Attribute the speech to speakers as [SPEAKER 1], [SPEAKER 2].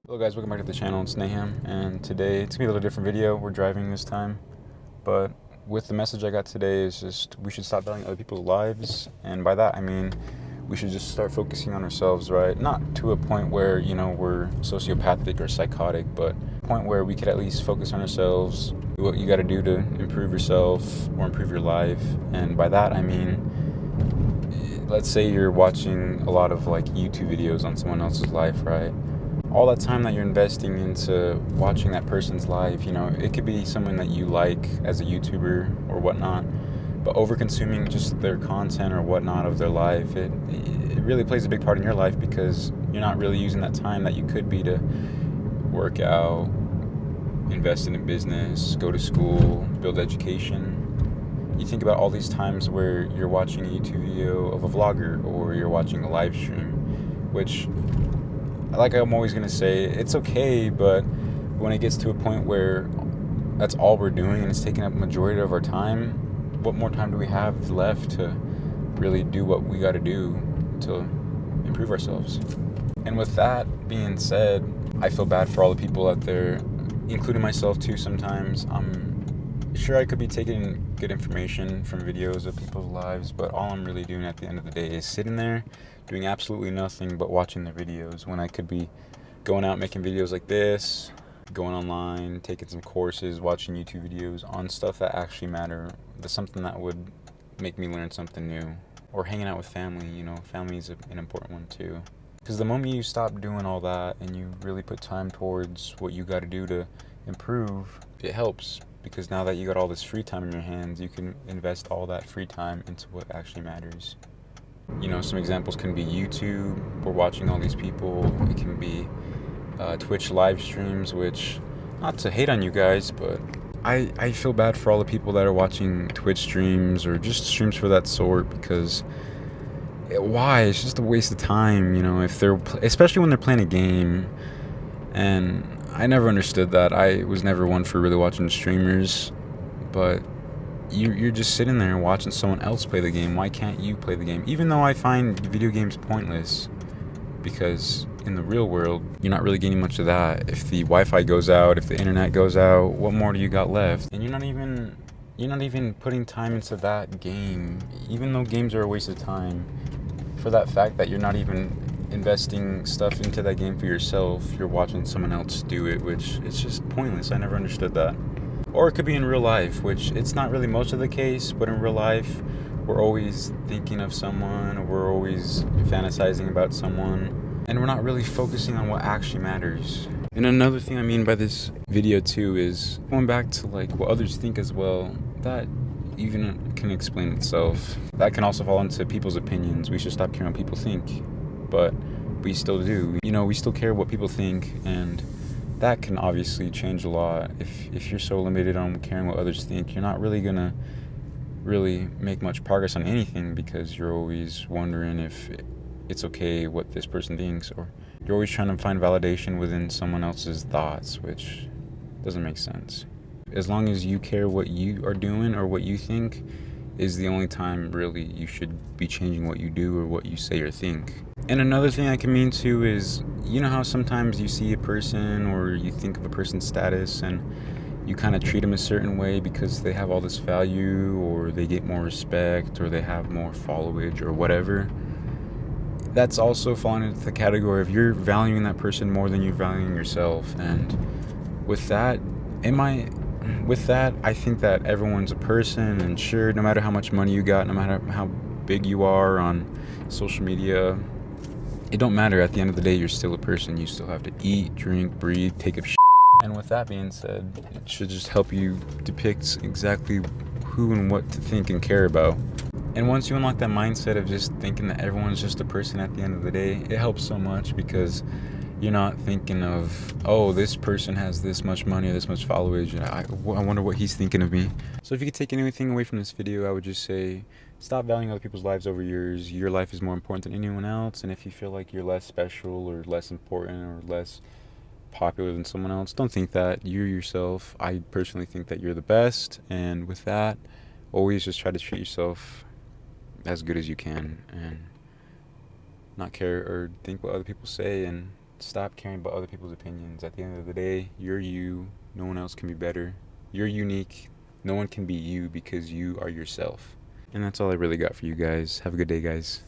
[SPEAKER 1] Hello guys, welcome back to the channel. It's Naham, and today it's gonna be a little different video. We're driving this time, but with the message I got today is just we should stop valuing other people's lives, and by that I mean we should just start focusing on ourselves, right? Not to a point where we're sociopathic or psychotic, but a point where we could at least focus on ourselves, do what you got to do to improve yourself or improve your life. And by that I mean, let's say you're watching a lot of like YouTube videos on someone else's life, right? All that time that you're investing into watching that person's life, it could be someone that you like as a YouTuber or whatnot, but over-consuming just their content or whatnot of their life, it really plays a big part in your life because you're not really using that time that you could be to work out, invest in a business, go to school, build education. You think about all these times where you're watching a YouTube video of a vlogger or you're watching a live stream, which, like I'm always going to say, it's okay, but when it gets to a point where that's all we're doing and it's taking up a majority of our time, what more time do we have left to really do what we got to do to improve ourselves? And with that being said, I feel bad for all the people out there, including myself too sometimes. I'm sure I could be taking good information from videos of people's lives, but all I'm really doing at the end of the day is sitting there doing absolutely nothing but watching their videos when I could be going out making videos like this, going online, taking some courses, watching YouTube videos on stuff that actually matter, something that would make me learn something new, or hanging out with family. Family is an important one too. Because the moment you stop doing all that and you really put time towards what you got to do to improve, it helps. Because now that you got all this free time in your hands, you can invest all that free time into what actually matters. Some examples can be YouTube. We're watching all these people. It can be Twitch live streams, which, not to hate on you guys, but I feel bad for all the people that are watching Twitch streams or just streams for that sort, because why? It's just a waste of time, if they're, especially when they're playing a game. And I never understood that. I was never one for really watching streamers, but you're just sitting there watching someone else play the game. Why can't you play the game? Even though I find video games pointless, because in the real world, you're not really getting much of that. If the Wi-Fi goes out, if the internet goes out, what more do you got left? And you're not even putting time into that game, even though games are a waste of time. For that fact that you're not even investing stuff into that game for yourself, you're watching someone else do it, which it's just pointless. I never understood that. Or it could be in real life, which it's not really most of the case, but in real life, we're always thinking of someone, or we're always fantasizing about someone, and we're not really focusing on what actually matters. And another thing I mean by this video too is going back to like what others think as well. That even can explain itself. That can also fall into people's opinions. We should stop caring what people think, but we still do. We still care what people think, and that can obviously change a lot. If you're so limited on caring what others think, you're not really gonna really make much progress on anything, because you're always wondering if it's okay what this person thinks, or you're always trying to find validation within someone else's thoughts, which doesn't make sense. As long as you care what you are doing or what you think is the only time really you should be changing what you do or what you say or think. And another thing I can mean too is, how sometimes you see a person or you think of a person's status and you kind of treat them a certain way because they have all this value, or they get more respect, or they have more followage or whatever. That's also falling into the category of you're valuing that person more than you're valuing yourself. And with that, I think that everyone's a person, and sure, no matter how much money you got, no matter how big you are on social media, it don't matter. At the end of the day, you're still a person. You still have to eat, drink, breathe, take up shit. And with that being said, it should just help you depict exactly who and what to think and care about. And once you unlock that mindset of just thinking that everyone's just a person at the end of the day, it helps so much, because you're not thinking of, oh, this person has this much money or this much followage, and I wonder what he's thinking of me. So if you could take anything away from this video, I would just say, stop valuing other people's lives over yours. Your life is more important than anyone else, and if you feel like you're less special or less important or less popular than someone else, don't think that. You're yourself. I personally think that you're the best, and with that, always just try to treat yourself as good as you can and not care or think what other people say, and stop caring about other people's opinions. At the end of the day, you're you. No one else can be better. You're unique. No one can be you because you are yourself. And that's all I really got for you guys. Have a good day, guys.